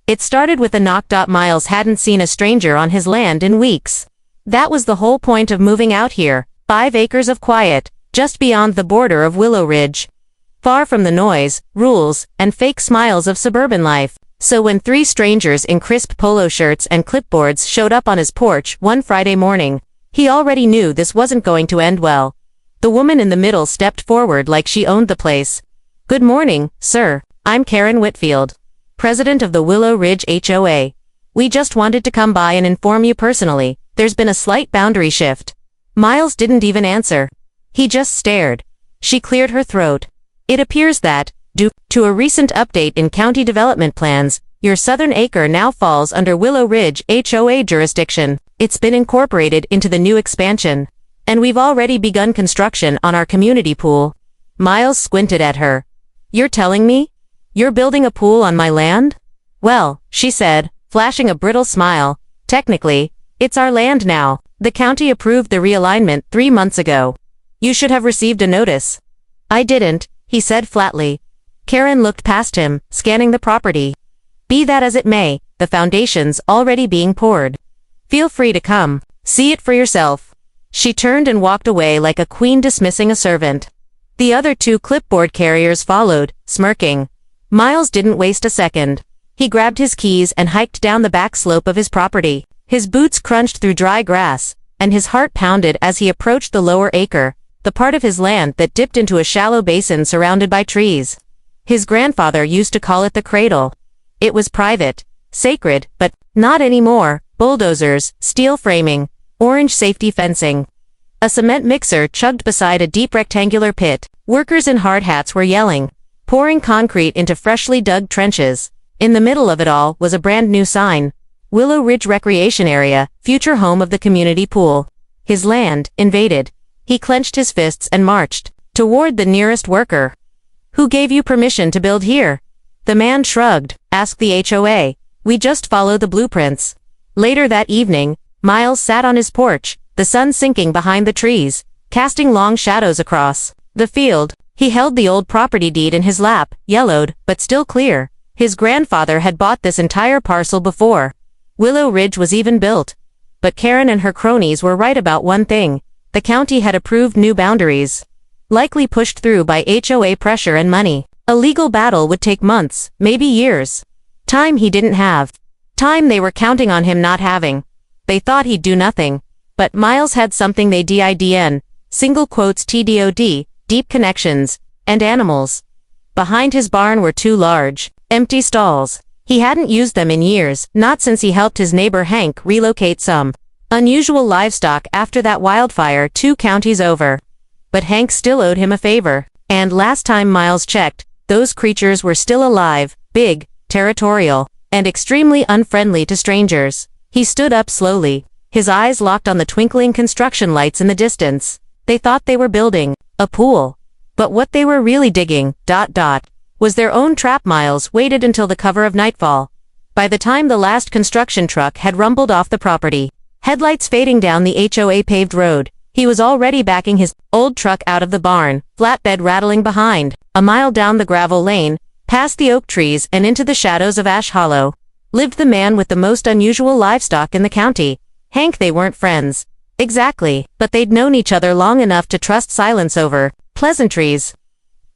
It started with a knock. Miles hadn't seen a stranger on his land in weeks. That was the whole point of moving out here, 5 acres of quiet, just beyond the border of Willow Ridge. Far from the noise, rules, and fake smiles of suburban life. So when 3 strangers in crisp polo shirts and clipboards showed up on his porch one Friday morning, he already knew this wasn't going to end well. The woman in the middle stepped forward like she owned the place. "Good morning, sir. I'm Karen Whitfield, president of the Willow Ridge HOA. We just wanted to come by and inform you personally, there's been a slight boundary shift." Miles didn't even answer. He just stared. She cleared her throat. "It appears that, due to a recent update in county development plans, your southern acre now falls under Willow Ridge HOA jurisdiction. It's been incorporated into the new expansion. And we've already begun construction on our community pool." Miles squinted at her. "You're telling me? You're building a pool on my land?" "Well," she said, flashing a brittle smile, "technically, it's our land now. The county approved the realignment 3 months ago. You should have received a notice." "I didn't," he said flatly. Karen looked past him, scanning the property. "Be that as it may, the foundation's already being poured. Feel free to come, see it for yourself." She turned and walked away like a queen dismissing a servant. The other 2 clipboard carriers followed, smirking. Miles didn't waste a second. He grabbed his keys and hiked down the back slope of his property. His boots crunched through dry grass, and his heart pounded as he approached the lower acre, the part of his land that dipped into a shallow basin surrounded by trees. His grandfather used to call it the cradle. It was private, sacred, but not anymore. Bulldozers, steel framing, orange safety fencing. A cement mixer chugged beside a deep rectangular pit. Workers in hard hats were yelling, pouring concrete into freshly dug trenches. In the middle of it all was a brand new sign. Willow Ridge Recreation Area, future home of the community pool. His land, invaded. He clenched his fists and marched toward the nearest worker. "Who gave you permission to build here?" The man shrugged, asked the HOA. "We just follow the blueprints." Later that evening, Miles sat on his porch, the sun sinking behind the trees, casting long shadows across the field. He held the old property deed in his lap, yellowed, but still clear. His grandfather had bought this entire parcel before Willow Ridge was even built. But Karen and her cronies were right about one thing. The county had approved new boundaries. Likely pushed through by HOA pressure and money. A legal battle would take months, maybe years. Time he didn't have. Time they were counting on him not having. They thought he'd do nothing. But Miles had something they didn't, single quotes TDOD, deep connections, and animals. Behind his barn were 2 large, empty stalls. He hadn't used them in years, not since he helped his neighbor Hank relocate some unusual livestock after that wildfire 2 counties over. But Hank still owed him a favor. And last time Miles checked, those creatures were still alive, big, territorial, and extremely unfriendly to strangers. He stood up slowly, his eyes locked on the twinkling construction lights in the distance. They thought they were building a pool. But what they were really digging, was their own trap. Miles waited until the cover of nightfall. By the time the last construction truck had rumbled off the property, headlights fading down the HOA paved road, he was already backing his old truck out of the barn, flatbed rattling behind. A mile down the gravel lane, past the oak trees and into the shadows of Ash Hollow, lived the man with the most unusual livestock in the county. Hank. They weren't friends. Exactly, but they'd known each other long enough to trust silence over pleasantries.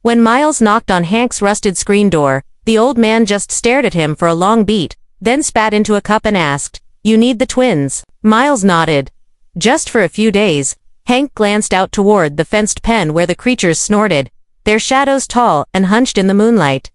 When Miles knocked on Hank's rusted screen door, the old man just stared at him for a long beat, then spat into a cup and asked, "You need the twins?" Miles nodded. "Just for a few days." Hank glanced out toward the fenced pen where the creatures snorted, their shadows tall and hunched in the moonlight.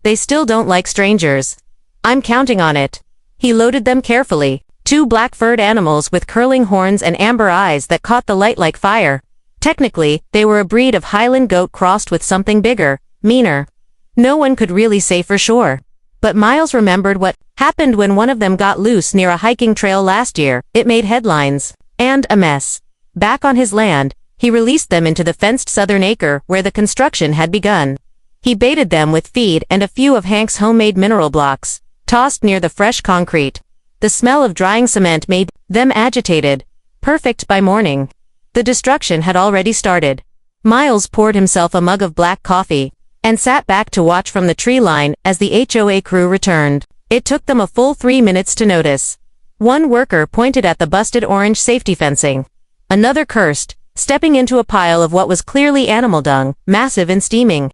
"They still don't like strangers. I'm counting on it." He loaded them carefully, 2 black-furred animals with curling horns and amber eyes that caught the light like fire. Technically, they were a breed of Highland goat crossed with something bigger, meaner. No one could really say for sure. But Miles remembered what happened when one of them got loose near a hiking trail last year. It made headlines. And a mess. Back on his land, he released them into the fenced southern acre where the construction had begun. He baited them with feed and a few of Hank's homemade mineral blocks, tossed near the fresh concrete. The smell of drying cement made them agitated. Perfect by morning. The destruction had already started. Miles poured himself a mug of black coffee and sat back to watch from the tree line as the HOA crew returned. It took them a full 3 minutes to notice. One worker pointed at the busted orange safety fencing. Another cursed, stepping into a pile of what was clearly animal dung, massive and steaming.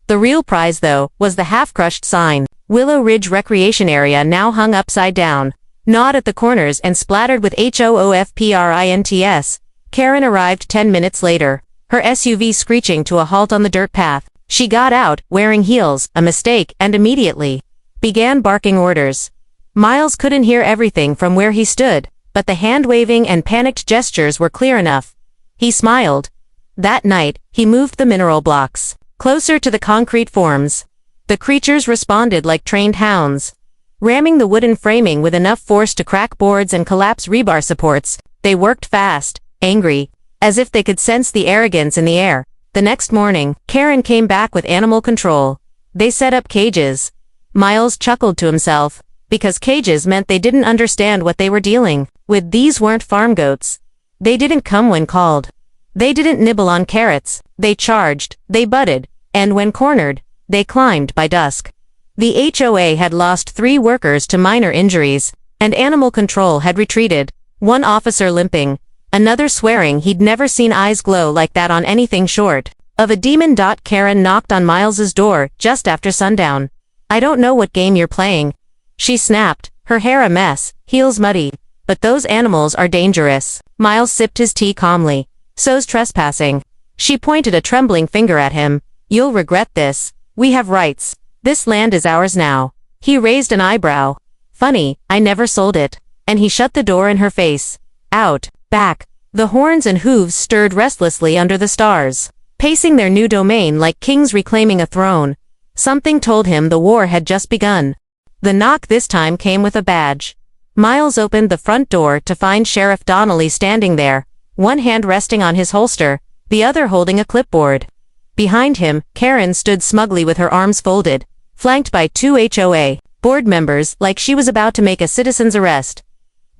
The real prize, though, was the half-crushed sign. Willow Ridge Recreation Area now hung upside down, gnawed at the corners and splattered with HOOFPRINTS. Karen arrived 10 minutes later, her SUV screeching to a halt on the dirt path. She got out, wearing heels, a mistake, and immediately began barking orders. Miles couldn't hear everything from where he stood, but the hand-waving and panicked gestures were clear enough. He smiled. That night, he moved the mineral blocks closer to the concrete forms. The creatures responded like trained hounds. Ramming the wooden framing with enough force to crack boards and collapse rebar supports, they worked fast, angry, as if they could sense the arrogance in the air. The next morning, Karen came back with animal control. They set up cages. Miles chuckled to himself, because cages meant they didn't understand what they were dealing with. These weren't farm goats. They didn't come when called. They didn't nibble on carrots. They charged, they butted, and when cornered, they climbed by dusk. The HOA had lost 3 workers to minor injuries, and animal control had retreated, one officer limping, another swearing he'd never seen eyes glow like that on anything short of a demon. Karen knocked on Miles's door just after sundown. "I don't know what game you're playing," she snapped, her hair a mess, heels muddy, "but those animals are dangerous." Miles sipped his tea calmly. "So's trespassing." She pointed a trembling finger at him. "You'll regret this. We have rights. This land is ours now." He raised an eyebrow. "Funny, I never sold it." And he shut the door in her face. Out, back, the horns and hooves stirred restlessly under the stars, pacing their new domain like kings reclaiming a throne. Something told him the war had just begun. The knock this time came with a badge. Miles opened the front door to find Sheriff Donnelly standing there, one hand resting on his holster, the other holding a clipboard. Behind him, Karen stood smugly with her arms folded, flanked by 2 HOA board members like she was about to make a citizen's arrest.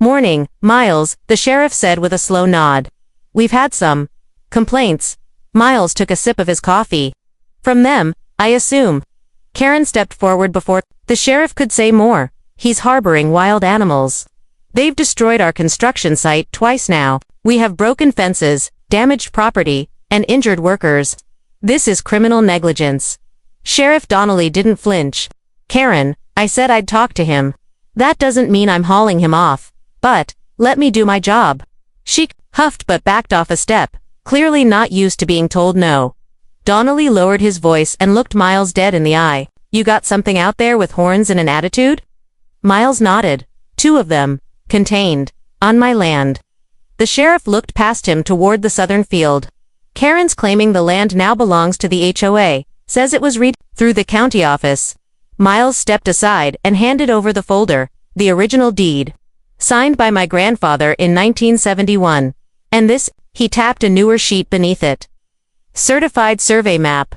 "Morning, Miles," the sheriff said with a slow nod. "We've had some complaints." Miles took a sip of his coffee. "From them, I assume." Karen stepped forward before the sheriff could say more. "He's harboring wild animals. They've destroyed our construction site twice now. We have broken fences, damaged property, and injured workers. This is criminal negligence." Sheriff Donnelly didn't flinch. "Karen, I said I'd talk to him. That doesn't mean I'm hauling him off. But, let me do my job." She huffed but backed off a step, clearly not used to being told no. Donnelly lowered his voice and looked Miles dead in the eye. "You got something out there with horns and an attitude?" Miles nodded. "2 of them, contained, on my land." The sheriff looked past him toward the southern field. "Karen's claiming the land now belongs to the HOA, says it was read through the county office." Miles stepped aside and handed over the folder, the original deed, signed by my grandfather in 1971. And this, he tapped a newer sheet beneath it. "Certified survey map.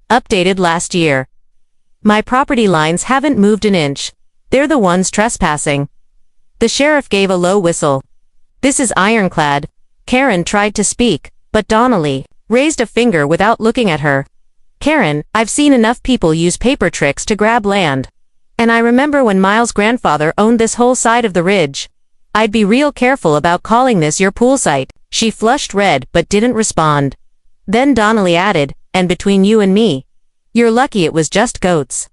Updated last year. My property lines haven't moved an inch. They're the ones trespassing." The sheriff gave a low whistle. "This is ironclad." Karen tried to speak, but Donnelly raised a finger without looking at her. "Karen, I've seen enough people use paper tricks to grab land. And I remember when Miles' grandfather owned this whole side of the ridge. I'd be real careful about calling this your pool site." She flushed red but didn't respond. Then Donnelly added, "And between you and me, you're lucky it was just goats."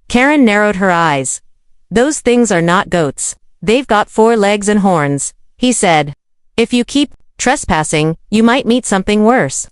Karen narrowed her eyes. "Those things are not goats. They've got 4 legs and horns," he said. "If you keep trespassing, you might meet something worse."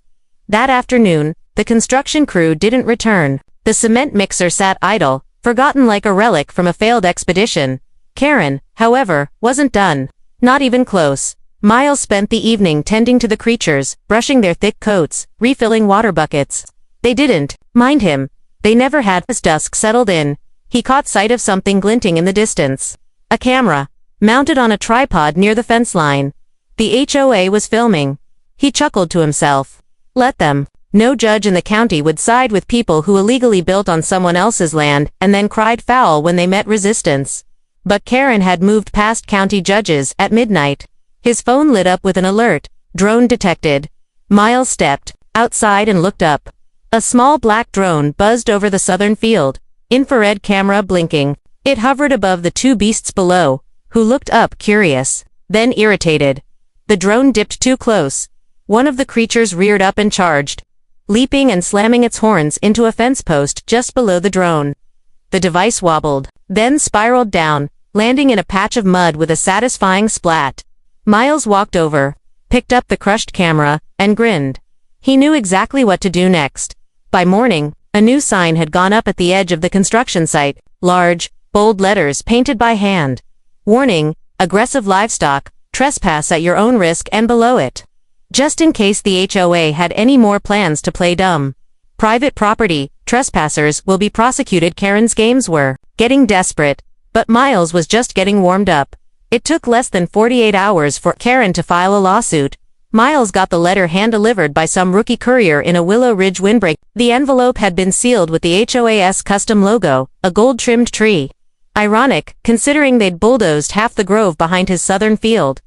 That afternoon, the construction crew didn't return. The cement mixer sat idle, forgotten like a relic from a failed expedition. Karen, however, wasn't done. Not even close. Miles spent the evening tending to the creatures, brushing their thick coats, refilling water buckets. They didn't mind him. They never had. As dusk settled in, he caught sight of something glinting in the distance. A camera, mounted on a tripod near the fence line. The HOA was filming. He chuckled to himself. Let them. No judge in the county would side with people who illegally built on someone else's land and then cried foul when they met resistance. But Karen had moved past county judges at midnight. His phone lit up with an alert. Drone detected. Miles stepped outside and looked up. A small black drone buzzed over the southern field, infrared camera blinking. It hovered above the two beasts below, who looked up curious, then irritated. The drone dipped too close. One of the creatures reared up and charged, leaping and slamming its horns into a fence post just below the drone. The device wobbled, then spiraled down, landing in a patch of mud with a satisfying splat. Miles walked over, picked up the crushed camera, and grinned. He knew exactly what to do next. By morning, a new sign had gone up at the edge of the construction site, large, bold letters painted by hand. Warning, aggressive livestock, trespass at your own risk, and below it, just in case the HOA had any more plans to play dumb. Private property, trespassers will be prosecuted. Karen's games were getting desperate, but Miles was just getting warmed up. It took less than 48 hours for Karen to file a lawsuit. Miles got the letter hand-delivered by some rookie courier in a Willow Ridge windbreak. The envelope had been sealed with the HOA's custom logo, a gold-trimmed tree. Ironic, considering they'd bulldozed half the grove behind his southern field.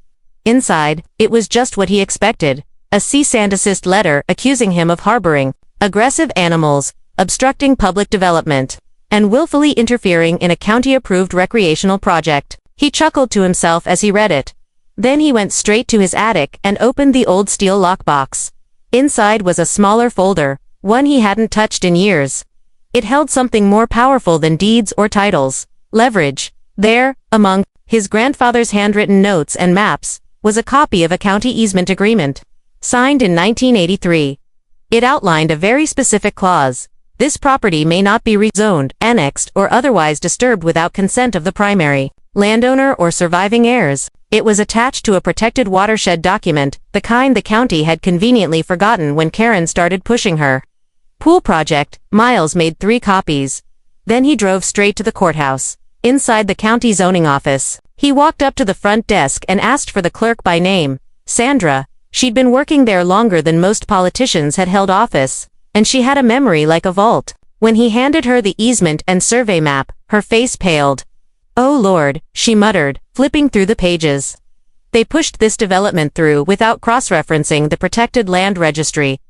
Inside, it was just what he expected. A cease and desist letter accusing him of harboring aggressive animals, obstructing public development, and willfully interfering in a county-approved recreational project. He chuckled to himself as he read it. Then he went straight to his attic and opened the old steel lockbox. Inside was a smaller folder, one he hadn't touched in years. It held something more powerful than deeds or titles. Leverage. There, among his grandfather's handwritten notes and maps, was a copy of a county easement agreement, signed in 1983. It outlined a very specific clause. This property may not be rezoned, annexed, or otherwise disturbed without consent of the primary landowner or surviving heirs. It was attached to a protected watershed document, the kind the county had conveniently forgotten when Karen started pushing her pool project. Miles made 3 copies. Then he drove straight to the courthouse. Inside the county zoning office, he walked up to the front desk and asked for the clerk by name, Sandra. She'd been working there longer than most politicians had held office, and she had a memory like a vault. When he handed her the easement and survey map, her face paled. "Oh Lord," she muttered, flipping through the pages. They pushed this development through without cross-referencing the protected land registry.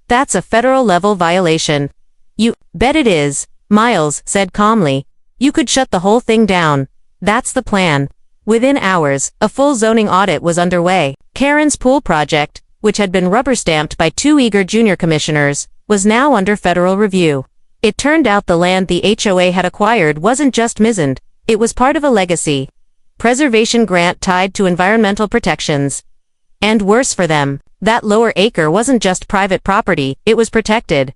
"That's a federal-level violation." "You bet it is," Miles said calmly. "You could shut the whole thing down. That's the plan." Within hours, a full zoning audit was underway. Karen's pool project, which had been rubber-stamped by 2 eager junior commissioners, was now under federal review. It turned out the land the HOA had acquired wasn't just misened, it was part of a legacy preservation grant tied to environmental protections. And worse for them, that lower acre wasn't just private property, it was protected.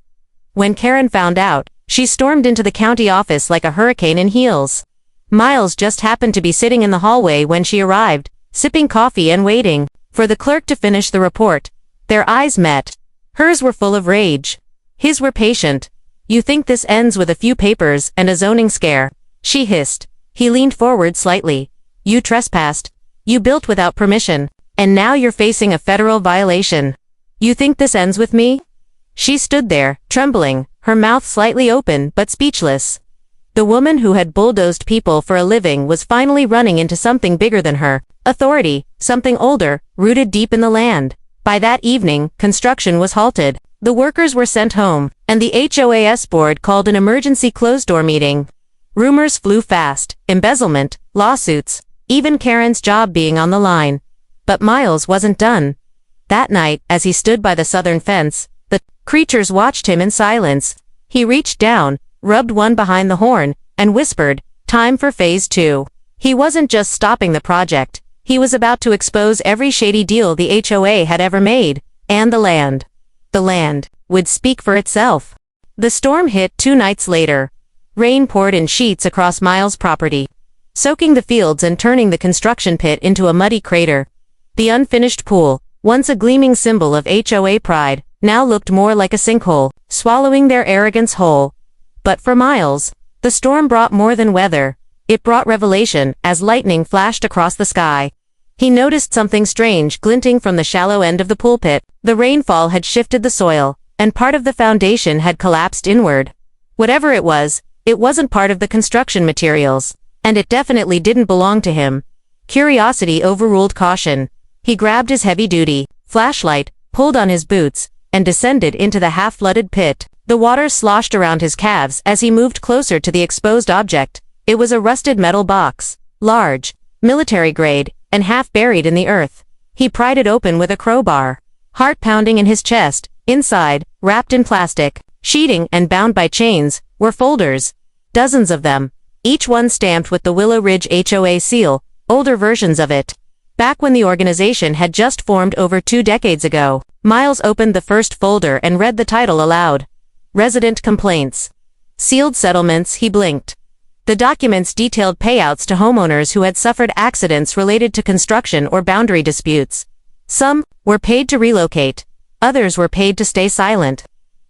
When Karen found out, she stormed into the county office like a hurricane in heels. Miles just happened to be sitting in the hallway when she arrived, sipping coffee and waiting for the clerk to finish the report. Their eyes met. Hers were full of rage. His were patient. "You think this ends with a few papers and a zoning scare?" she hissed. He leaned forward slightly. "You trespassed. You built without permission. And now you're facing a federal violation. You think this ends with me?" She stood there, trembling, her mouth slightly open but speechless. The woman who had bulldozed people for a living was finally running into something bigger than her. Authority, something older, rooted deep in the land. By that evening, construction was halted. The workers were sent home, and the HOAS board called an emergency closed-door meeting. Rumors flew fast, embezzlement, lawsuits, even Karen's job being on the line. But Miles wasn't done. That night, as he stood by the southern fence, the creatures watched him in silence. He reached down, rubbed one behind the horn, and whispered, "Time for phase 2. He wasn't just stopping the project, he was about to expose every shady deal the HOA had ever made, and the land. The land would speak for itself. The storm hit 2 nights later. Rain poured in sheets across Miles' property, soaking the fields and turning the construction pit into a muddy crater. The unfinished pool, once a gleaming symbol of HOA pride, now looked more like a sinkhole, swallowing their arrogance whole. But for Miles, the storm brought more than weather. It brought revelation as lightning flashed across the sky. He noticed something strange glinting from the shallow end of the pool pit. The rainfall had shifted the soil, and part of the foundation had collapsed inward. Whatever it wasn't part of the construction materials, and it definitely didn't belong to him. Curiosity overruled caution. He grabbed his heavy-duty flashlight, pulled on his boots, and descended into the half-flooded pit. The water sloshed around his calves as he moved closer to the exposed object. It was a rusted metal box, large, military grade, and half buried in the earth. He pried it open with a crowbar. Heart pounding in his chest, inside, wrapped in plastic, sheeting and bound by chains, were folders. Dozens of them, each one stamped with the Willow Ridge HOA seal, older versions of it. Back when the organization had just formed over 2 decades ago, Miles opened the first folder and read the title aloud. Resident Complaints. Sealed Settlements. He blinked. The documents detailed payouts to homeowners who had suffered accidents related to construction or boundary disputes. Some were paid to relocate. Others were paid to stay silent.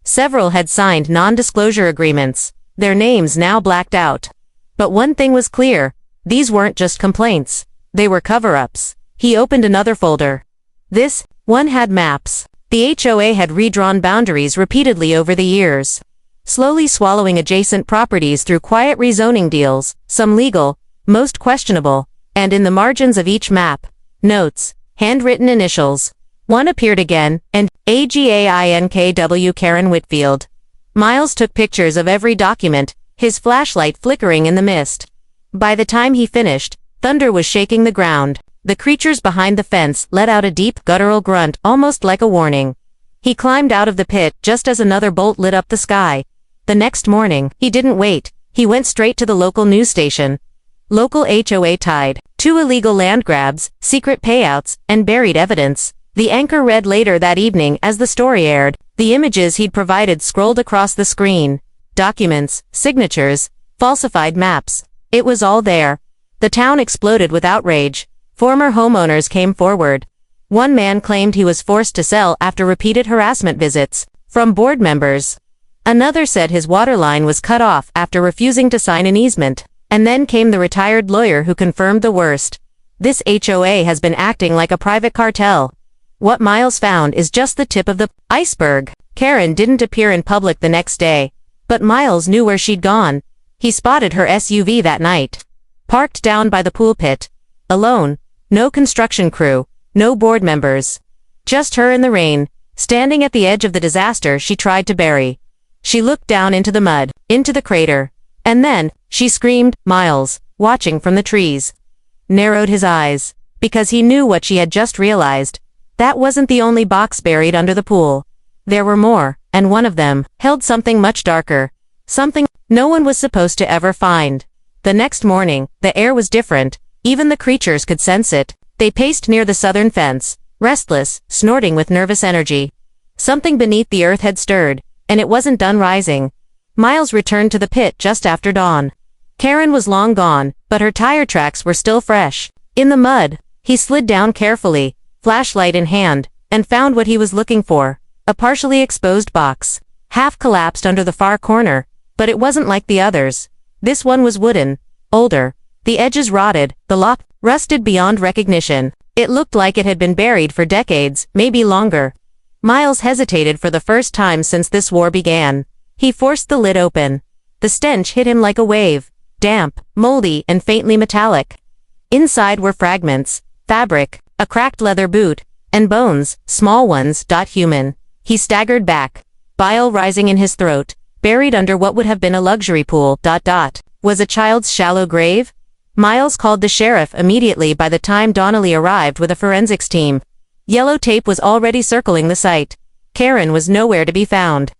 Several had signed non-disclosure agreements, their names now blacked out. But one thing was clear, these weren't just complaints. They were cover-ups. He opened another folder. This one had maps. The HOA had redrawn boundaries repeatedly over the years, slowly swallowing adjacent properties through quiet rezoning deals, some legal, most questionable, and in the margins of each map, notes, handwritten initials. One appeared again, and AGAINKW Karen Whitfield. Miles took pictures of every document, his flashlight flickering in the mist. By the time he finished, thunder was shaking the ground. The creatures behind the fence let out a deep guttural grunt almost like a warning. He climbed out of the pit just as another bolt lit up the sky. The next morning, he didn't wait. He went straight to the local news station. Local HOA tied 2 illegal land grabs, secret payouts, and buried evidence. The anchor read later that evening as the story aired. The images he'd provided scrolled across the screen. Documents, signatures, falsified maps. It was all there. The town exploded with outrage. Former homeowners came forward. One man claimed he was forced to sell after repeated harassment visits from board members. Another said his water line was cut off after refusing to sign an easement. And then came the retired lawyer who confirmed the worst. This HOA has been acting like a private cartel. What Miles found is just the tip of the iceberg. Karen didn't appear in public the next day, but Miles knew where she'd gone. He spotted her SUV that night, parked down by the pool pit, alone, no construction crew, no board members. Just her in the rain, standing at the edge of the disaster she tried to bury. She looked down into the mud, into the crater, and then, she screamed. Miles, watching from the trees, narrowed his eyes, because he knew what she had just realized. That wasn't the only box buried under the pool. There were more, and one of them held something much darker. Something no one was supposed to ever find. The next morning, the air was different. Even the creatures could sense it. They paced near the southern fence, restless, snorting with nervous energy. Something beneath the earth had stirred, and it wasn't done rising. Miles returned to the pit just after dawn. Karen was long gone, but her tire tracks were still fresh. In the mud, he slid down carefully, flashlight in hand, and found what he was looking for. A partially exposed box, half collapsed under the far corner, but it wasn't like the others. This one was wooden, older, the edges rotted, the lock rusted beyond recognition. It looked like it had been buried for decades, maybe longer. Miles hesitated for the first time since this war began. He forced the lid open. The stench hit him like a wave, damp, moldy, and faintly metallic. Inside were fragments, fabric, a cracked leather boot, and bones, small ones, human. He staggered back, bile rising in his throat. Buried under what would have been a luxury pool, was a child's shallow grave? Miles called the sheriff immediately. By the time Donnelly arrived with a forensics team, yellow tape was already circling the site. Karen was nowhere to be found.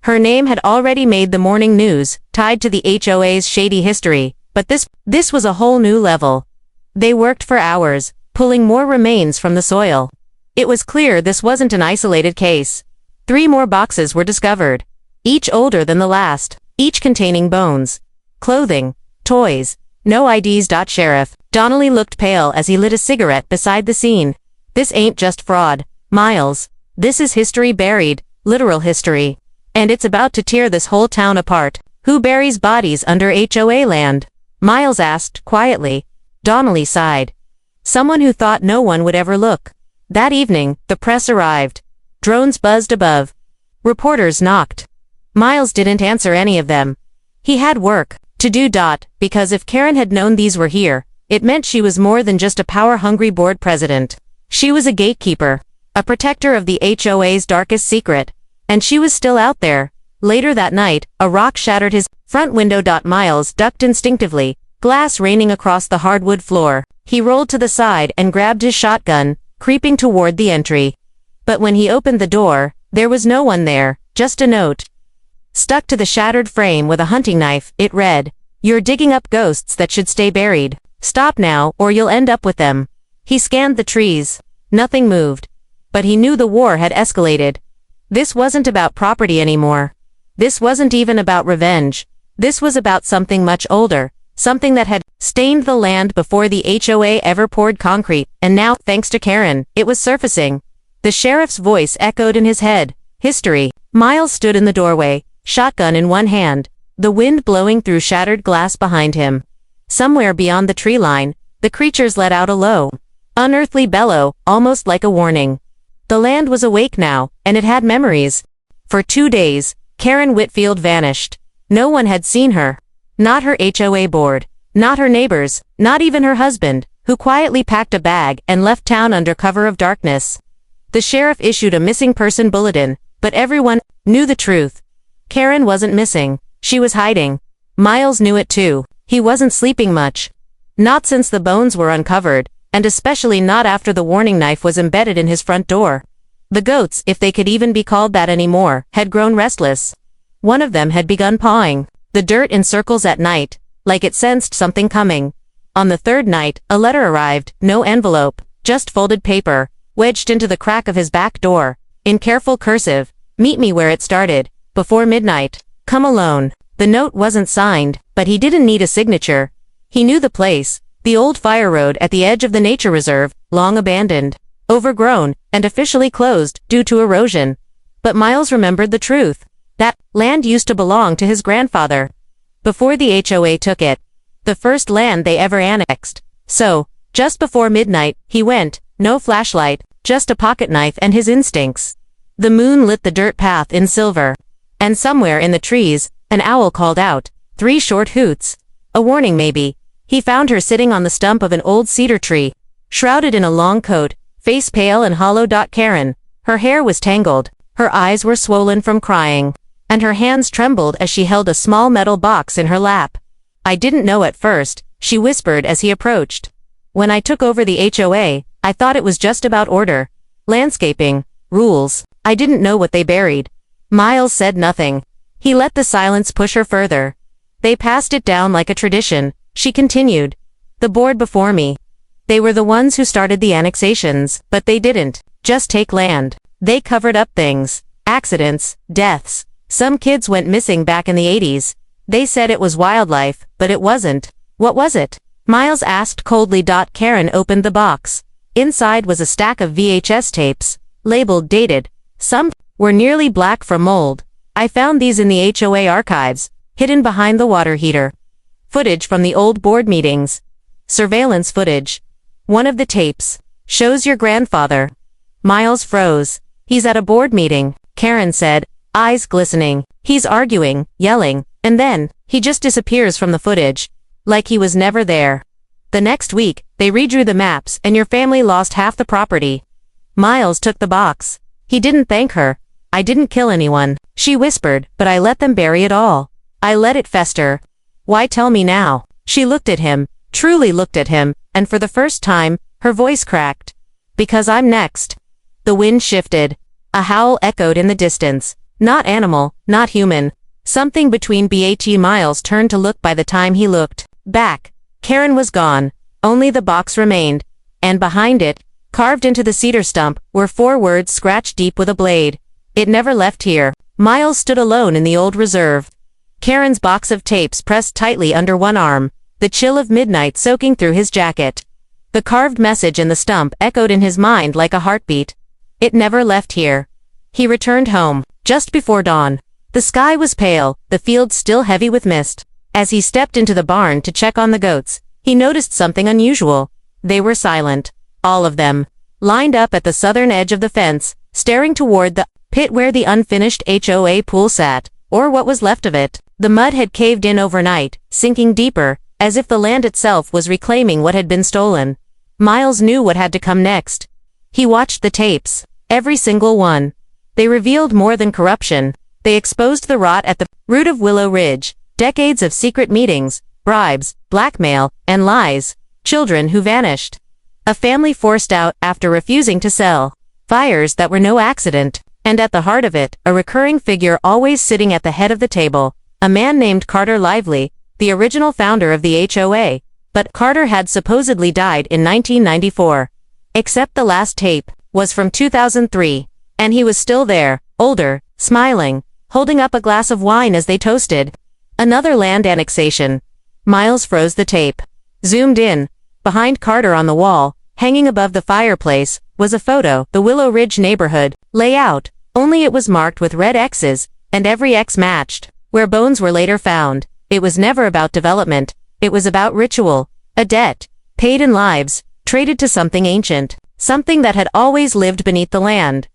Her name had already made the morning news, tied to the HOA's shady history, but this was a whole new level. They worked for hours, pulling more remains from the soil. It was clear this wasn't an isolated case. 3 more boxes were discovered, each older than the last, each containing bones, clothing, toys, no IDs. Sheriff Donnelly looked pale as he lit a cigarette beside the scene. This ain't just fraud, Miles. This is history buried, literal history. And it's about to tear this whole town apart. Who buries bodies under HOA land? Miles asked, quietly. Donnelly sighed. Someone who thought no one would ever look. That evening, the press arrived. Drones buzzed above. Reporters knocked. Miles didn't answer any of them. He had work to do. Because if Karen had known these were here, it meant she was more than just a power-hungry board president. She was a gatekeeper, a protector of the HOA's darkest secret. And she was still out there. Later that night, a rock shattered his front window. Miles ducked instinctively, glass raining across the hardwood floor. He rolled to the side and grabbed his shotgun, creeping toward the entry. But when he opened the door, there was no one there, just a note. Stuck to the shattered frame with a hunting knife, it read, "You're digging up ghosts that should stay buried. Stop now, or you'll end up with them." He scanned the trees. Nothing moved. But he knew the war had escalated. This wasn't about property anymore. This wasn't even about revenge. This was about something much older, something that had stained the land before the HOA ever poured concrete, and now, thanks to Karen, it was surfacing. The sheriff's voice echoed in his head. History. Miles stood in the doorway, shotgun in one hand, the wind blowing through shattered glass behind him. Somewhere beyond the tree line, the creatures let out a low, unearthly bellow, almost like a warning. The land was awake now, and it had memories. For 2 days, Karen Whitfield vanished. No one had seen her. Not her HOA board. Not her neighbors. Not even her husband, who quietly packed a bag and left town under cover of darkness. The sheriff issued a missing person bulletin, but everyone knew the truth. Karen wasn't missing. She was hiding. Miles knew it too. He wasn't sleeping much. Not since the bones were uncovered, and especially not after the warning knife was embedded in his front door. The goats, if they could even be called that anymore, had grown restless. One of them had begun pawing the dirt in circles at night, like it sensed something coming. On the third night, a letter arrived, no envelope, just folded paper, wedged into the crack of his back door. In careful cursive, "Meet me where it started, before midnight. Come alone." The note wasn't signed, but he didn't need a signature. He knew the place, the old fire road at the edge of the nature reserve, long abandoned, overgrown, and officially closed due to erosion. But Miles remembered the truth. That land used to belong to his grandfather. Before the HOA took it. The first land they ever annexed. So, just before midnight, he went, no flashlight, just a pocket knife and his instincts. The moon lit the dirt path in silver. And somewhere in the trees, an owl called out, 3 short hoots. A warning maybe. He found her sitting on the stump of an old cedar tree, shrouded in a long coat, face pale and hollow. Karen. Her hair was tangled, her eyes were swollen from crying, and her hands trembled as she held a small metal box in her lap. "I didn't know at first," she whispered as he approached. "When I took over the HOA, I thought it was just about order, landscaping, rules. I didn't know what they buried." Miles said nothing. He let the silence push her further. "They passed it down like a tradition," she continued. "The board before me. They were the ones who started the annexations, but they didn't just take land. They covered up things. Accidents, deaths. Some kids went missing back in the 80s. They said it was wildlife, but it wasn't. What was it?" Miles asked coldly. Karen opened the box. Inside was a stack of VHS tapes, labeled dated. Some were nearly black from mold. "I found these in the HOA archives, hidden behind the water heater. Footage from the old board meetings. Surveillance footage. One of the tapes shows your grandfather." Miles froze. "He's at a board meeting," Karen said, eyes glistening. "He's arguing, yelling, and then, he just disappears from the footage. Like he was never there. The next week, they redrew the maps and your family lost half the property." Miles took the box. He didn't thank her. "I didn't kill anyone," she whispered, "but I let them bury it all. I let it fester." "Why tell me now?" She looked at him, truly looked at him, and for the first time, her voice cracked. "Because I'm next." The wind shifted. A howl echoed in the distance. Not animal, not human. Something between BAT. Miles turned to look. By the time he looked back, Karen was gone. Only the box remained. And behind it, carved into the cedar stump, were 4 words scratched deep with a blade. "It never left here." Miles stood alone in the old reserve. Karen's box of tapes pressed tightly under one arm, the chill of midnight soaking through his jacket. The carved message in the stump echoed in his mind like a heartbeat. It never left here. He returned home, just before dawn. The sky was pale, the fields still heavy with mist. As he stepped into the barn to check on the goats, he noticed something unusual. They were silent. All of them. Lined up at the southern edge of the fence, staring toward the pit where the unfinished HOA pool sat, or what was left of it. The mud had caved in overnight, sinking deeper, as if the land itself was reclaiming what had been stolen. Miles knew what had to come next. He watched the tapes. Every single one. They revealed more than corruption. They exposed the rot at the root of Willow Ridge, decades of secret meetings, bribes, blackmail, and lies. Children who vanished. A family forced out after refusing to sell. Fires that were no accident. And at the heart of it, a recurring figure always sitting at the head of the table. A man named Carter Lively, the original founder of the HOA. But Carter had supposedly died in 1994. Except the last tape was from 2003. And he was still there, older, smiling, holding up a glass of wine as they toasted. Another land annexation. Miles froze the tape. Zoomed in. Behind Carter on the wall, hanging above the fireplace, was a photo, the Willow Ridge neighborhood layout, only it was marked with red X's, and every X matched. Where bones were later found, it was never about development, it was about ritual, a debt, paid in lives, traded to something ancient, something that had always lived beneath the land.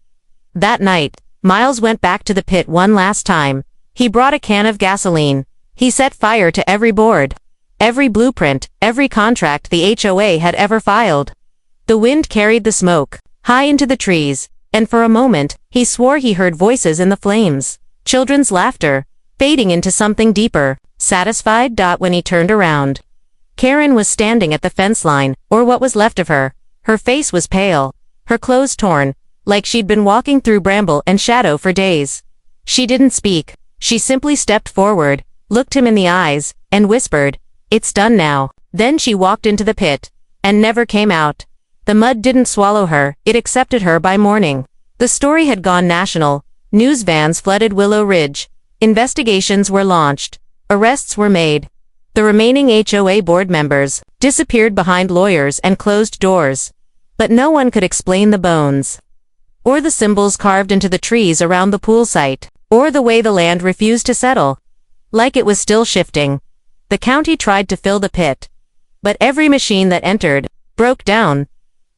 That night, Miles went back to the pit one last time. He brought a can of gasoline. He set fire to every board, every blueprint, every contract the HOA had ever filed. The wind carried the smoke high into the trees, and for a moment, he swore he heard voices in the flames. Children's laughter, fading into something deeper. Satisfied? When he turned around, Karen was standing at the fence line, or what was left of her. Her face was pale, her clothes torn, like she'd been walking through bramble and shadow for days. She didn't speak. She simply stepped forward, looked him in the eyes, and whispered, "It's done now." Then she walked into the pit, and never came out. The mud didn't swallow her, it accepted her by morning. The story had gone national. News vans flooded Willow Ridge. Investigations were launched. Arrests were made. The remaining HOA board members disappeared behind lawyers and closed doors. But no one could explain the bones, or the symbols carved into the trees around the pool site, or the way the land refused to settle. Like it was still shifting. The county tried to fill the pit, but every machine that entered broke down.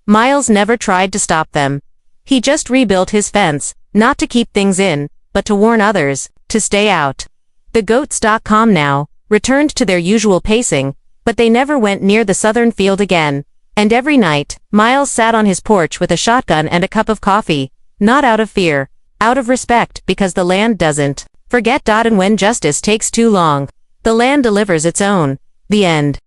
Miles never tried to stop them. He just rebuilt his fence, not to keep things in, but to warn others, to stay out. The goats.com now returned to their usual pacing, but they never went near the southern field again. And every night, Miles sat on his porch with a shotgun and a cup of coffee, not out of fear, out of respect, because the land doesn't forget. And when justice takes too long, the land delivers its own. The end.